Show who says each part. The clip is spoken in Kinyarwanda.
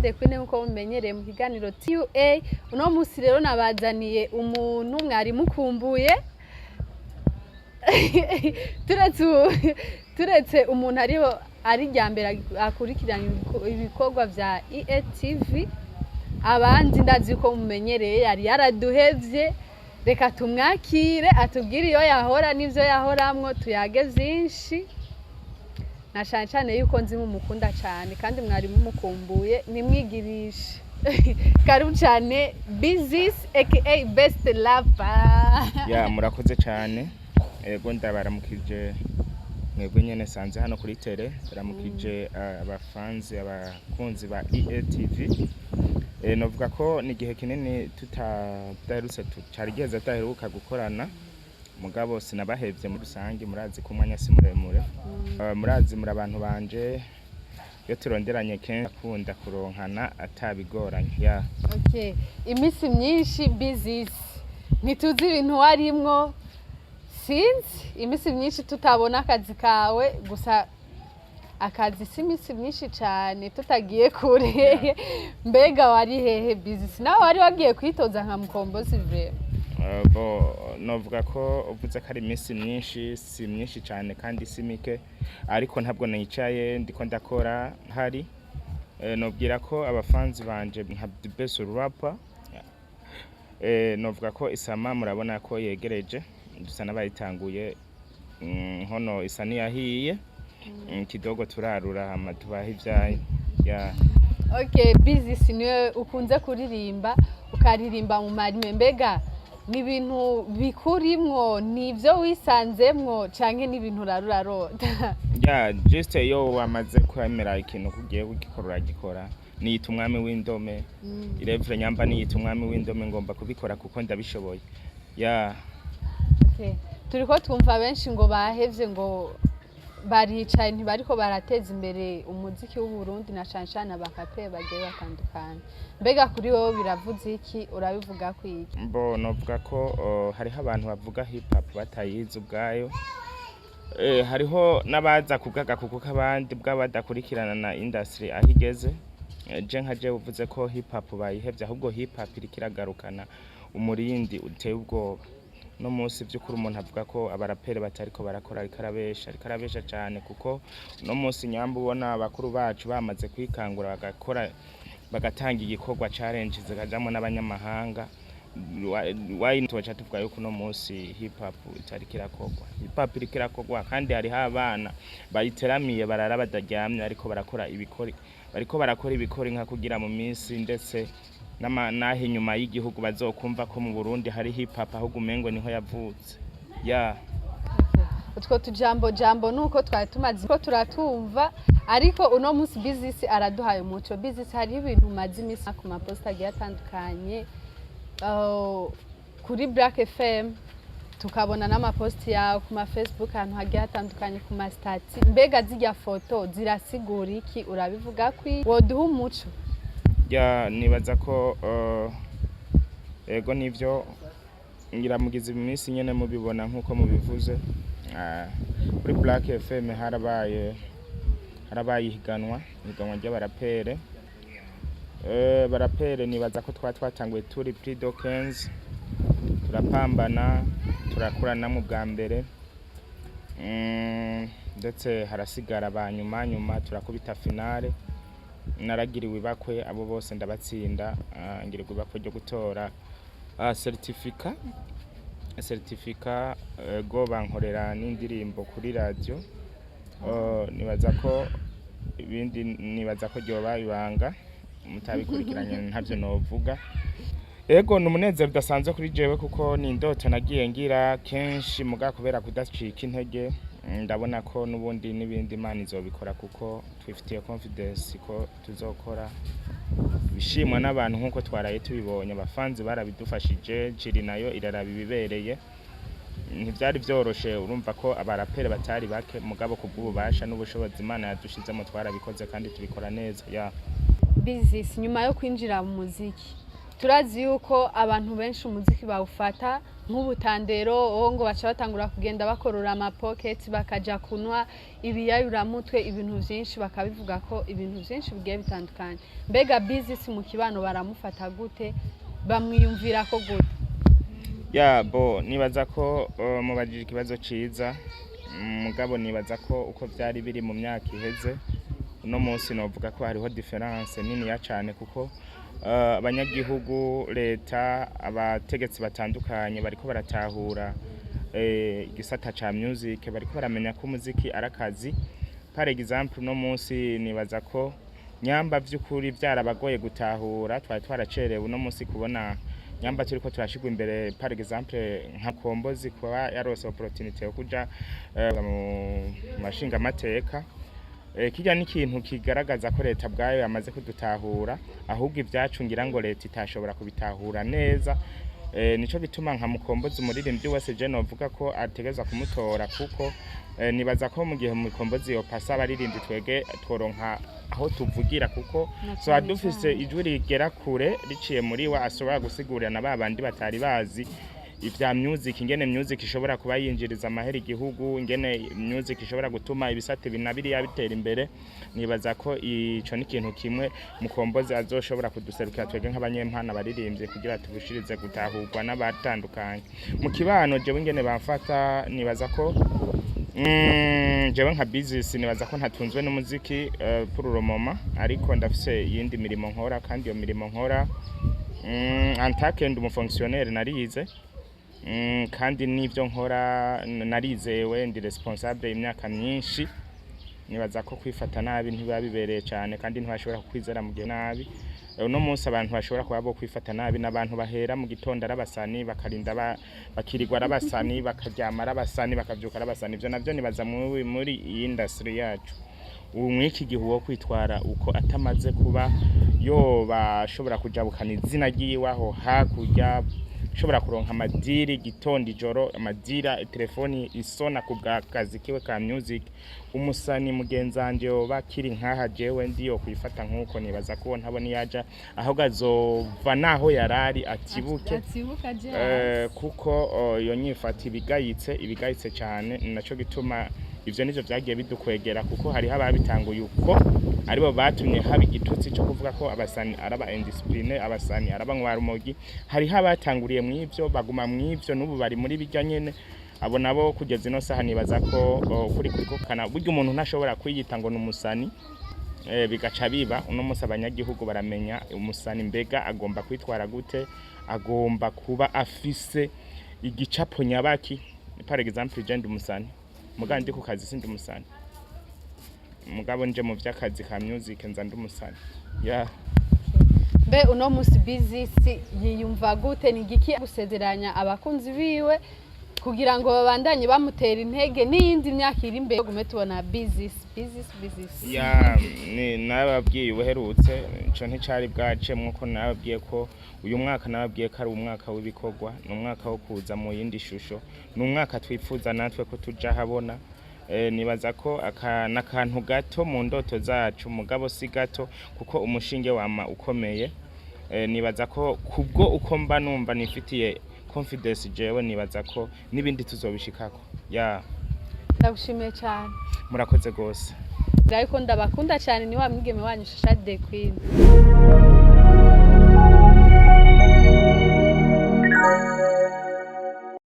Speaker 1: The Queen nkuko mumenyereye mu kiganiro TUA. Uno musi rero nabazaniye umuntu mwari mukumbuye. Turetse umuntu ari ryambere akurikirana ibikorwa vya EATV. Abandi ndazi ko mumenyereye yari yaraduhevye. Reka tumwakire atubwire iyo yahora n'ivyo yahoramwo tuyage vyinshi. Na cyane yuko nzi mumukunda cyane kandi mwari mumukumbuye nimwigirishe. Karibu cyane Business aka Best Lover.
Speaker 2: Ya murakoze cyane. Ego ndabaramukije mwebwe nyene sanze hano kuri tele, baramukije abafanzi abakunzi ba EATV. Novuga ko ni gihe kinini tutadarutse cyari giheza taheruka gukorana. Mugabo sinabahevye muri rusange murazi ko umwanya si muremure. Murazi muri abantu banje yo turonderanye kenshi akunda kuronkana atabigoranye. Ya.
Speaker 1: Okay. Imisi myinshi business. Ntituzi ibintu warimwo. Since imisi myinshi tutabona akazi kawe gusa akazi si imisi myinshi cyane tutagiye kure. Mbega wari hehe business? Nawe wari wagiye kwitoza nka mukombozi vre.
Speaker 2: Novuga ko uvuze ko ari iminsi myinshi si myinshi cyane kandi si mike ariko ntabwo nicaye ndiko ndakora hari nobwira ko abafanzi banje nka The Best Rapper novuga ko isama murabona ko yegereje dusa nabayitanguye hono isa niyahiye kidogo turarura hama tubaha ivyaye ya.
Speaker 1: Okay, business niwe ukunze kuririmba ukaririmba mu marime mbega n'ibintu bikurimwo nivyo wisanzemwo canke n'ibintu rarurarota.
Speaker 2: Ya just yo wamaze kwemera ikintu kugiye kugikorera gikora niyita umwami w'indome irevre nyamba niyita umwami w'indome ngomba kubikora kuko ndabishoboye. Ya.
Speaker 1: Okay. Turiko twumva benshi ngo bahevye ngo baricaye ntibariko barateza imbere umuziki w'u Burundi na canshana bakape bagiye batandukanye. Mbega kuri wowe biravuze iki urabivuga kwiki?
Speaker 2: Novuga ko hariho abantu bavuga hip hop batayizi ubwayo. Hariho nabaza kugaga kuko abandi bw'abadakurikirana na industry ahigeze. Je nkaje uvuze ko hip hop bayihevye ahubwo hip hop irikiragarukana umurindi uteye ubwoba. No munsi by'ukuri umuntu avuga ko abarapere batariko barakora arikarabesha cyane kuko no munsi nyamba ubona abakuru bacu bamaze kwikangura bagakora bagatanga igikorwa challenge zikajamo n'abanyamahanga. Why tuwacha tuvuga yuko no munsi hip hop itarikirakorwa. Hip hop irikirakorwa kandi hari abana bayiteramiye barara badaryamye ariko barakora ibikori nka kugira mu minsi ndetse nahe nyuma y'igihugu bazokumva ko mu Burundi hari hip hop aho gumengo niho yavutse. Ya.
Speaker 1: Utwo tujambo nuko twari tumaze ko turatumva ariko uno munsi business araduhaye umuco. Business hari ibintu mazi imisi ku maposta agiye atandukanye kuri Black FM tukabona n'amaposti yawe ku ma Facebook ahantu hagiye atandukanye ku ma stati. Mbega zijya foto zirasigura iki urabivuga kwi woduha umuco?
Speaker 2: Ya nibaza ko ego nivyo ngiramugize iminsi nyene mubibona nkuko mubivuze. Kuri Black FM harabaye higanwa ry'abarapere. Barapere nibaza ko twatanguye turi pre-Dawkins turapambana turakurana mu bwa mbere ndetse harasigara abanyuma turakubita finale. Naragiriwe bakwe abo bose ndabatsinda ngirirwe bakwe ryo gutora certificat go bankorera n'indirimbo kuri radio. Nibaza ko ryoba ibanga mutabikurikiranye ntavyo novuga. Ego numunezero udasanzwe kuri jewe kuko ni indoto nagiye ngira kenshi muga kubera kudacika intege. Ndabona ko nubundi nibindi Imana izobikora kuko twifitiye confidence ko tuzokora bishimwa n'abantu nkuko twaraye tubibonye. Abafanzi barabidufashije jiri nayo iraraba ibibereye. Ntivyari vyoroshe urumva ko abarapere batari bake mugabo kubw'ububasha n'ubushobozi Imana yadushizemo twarabikoze kandi tubikora neza. Ya.
Speaker 1: Business nyuma yo kwinjira mu muziki turazi yuko abantu benshi umuziki bawufata nk'ubutandero aho ngo baca batangura kugenda bakorora amapockets bakaja kunwa ibiyayuramutwe ibintu byinshi bakabivuga ko ibintu byinshi bigiye bitandukanye. Mbega business mu kibano baramufata gute, bamwiyumvira ko gute?
Speaker 2: Ya bo nibaza ko mubajije ikibazo ciza, mugabo nibaza ko uko byari biri mu myaka iheze uno munsi novuga ko hariho difference nini ya cyane, kuko abanyagihugu, leta, abategetsi batandukanye bariko baratahura igisata ca music, bariko baramenya ko umuziki arakazi. Par exemple no munsi nibaza ko nyamba vy'ukuri byarabagoye gutahura, twari twaracerewe uno munsi kubona nyamba turiko turashigwa imbere. Par exemple nka Kombozi kuba yarose opportunity yo kuja mu mashinga mateka, kijya n'ikintu kigaragaza ko leta bwayo yamaze kudutahura, ahubwo ibyacu ngira ngo leta itashobora kubitahura neza. Nico bituma nka Mukombozi umuririmbyi wese je novuga ko ategeza kumutora, kuko nibaza ko mu gihe Mukombozi yo pasa abaririmbyi twege tworonka aho tuvugira, kuko so adufise ijwi rigera kure riciye muri wa asobora gusigurira na babandi batari bazi ivya music, ingene music ishobora kuba yinjiriza amahera igihugu, ingene music ishobora gutuma ibisate binabiri yabitera imbere. Nibaza ko ico ni kintu kimwe Mukombozi azoshobora kuduserukira twege nk'abanyempana baririmbye kugira tubushirize gutahurwa n'abatandukanye mu kibano. Jewe ingene bamfata nibaza ko jewe nka business nibaza ko ntatunzwe n'umuziki pour le moment, ariko ndafise yindi mirimo nkora, kandi iyo mirimo nkora en tant que umufonctionnaire narize, kandi n'ivyo nkora narizewe, ndi responsable imyaka myinshi. Nibaza ko kwifata nabi ntibabibereye cyane, kandi ntibashobora kukwizera mu gihe nabi. Uno munsi abantu bashobora kuba bo kwifata nabi n'abantu bahera mu gitondo arabasani, bakarinda bakirirwa arabasani, bakaryama arabasani, bakavyuka arabasani. Ivyo navyo nibaza muri iyi industry yacu umwiki gihe wo kwitwara uko atamaze kuba yo bashobora kujabukana izina ryiwaho hakurya, shobora kuronka amadiri gitondo ijoro, amadira telefoni isona ku bw'akazi kiwe ka music. Umusani mugenzanje yoba kiri nkaha jewe ndiyo kwifata nkuko, nibaza ko ntabona yaja aho gazova naho yarari atibuke kuko iyo nyifata ibigayitse cyane. Naco gituma ivyo nivyo vyagiye bidukwegera, kuko hari ababitanguye uko aribo batumye haba igitutsi cyo kuvuga ko abasani araba indiscipline, abasani araba nk'abarumogi. Hari abatanguriye mw'ivyo baguma mw'ivyo, n'ubu bari muri bijya nyene. Abo nabo kugeza ino saha nibaza ko kuri kana buryo umuntu ntashobora kwiyita ngo n'umusani, bigaca biba uno munsi abanyagihugu baramenya umusani mbega agomba kwitwara gute, agomba kuba afise igicapo nyabaki. Par exemple je ndi umusani, mugandi ku kazi sindi umusani, mugabo nje mu vy'akazi ka music nza ndi umusani.
Speaker 1: Be uno munsi business yiyumva gute, ni giki gusezeranya abakunzi biwe kugira ngo babandanye bamutera intege n'iyindi myaka iri imbere gume tubona business?
Speaker 2: Ni nababwiye ubuherutse ico nticari bwace mwo nababwiye ko uyu mwaka nababwiye ko ari umwaka w'ibikorwa, ni umwaka wo kuza mu yindi shusho, ni umwaka twifuza natwe ko tuja habona. Nibaza ko akantu gato mu ndoto zacu, mugabo si gato kuko umushinge wama ukomeye. Nibaza ko kubwo uko mba numva nifitiye confidence jewe, nibaza ko nibindi tuzobishikako.
Speaker 1: Ndagushimiye cyane.
Speaker 2: Murakoze gose.
Speaker 1: Ariko ndabakunda cyane, ni wa mwigeme wanyu Shasha The Queen.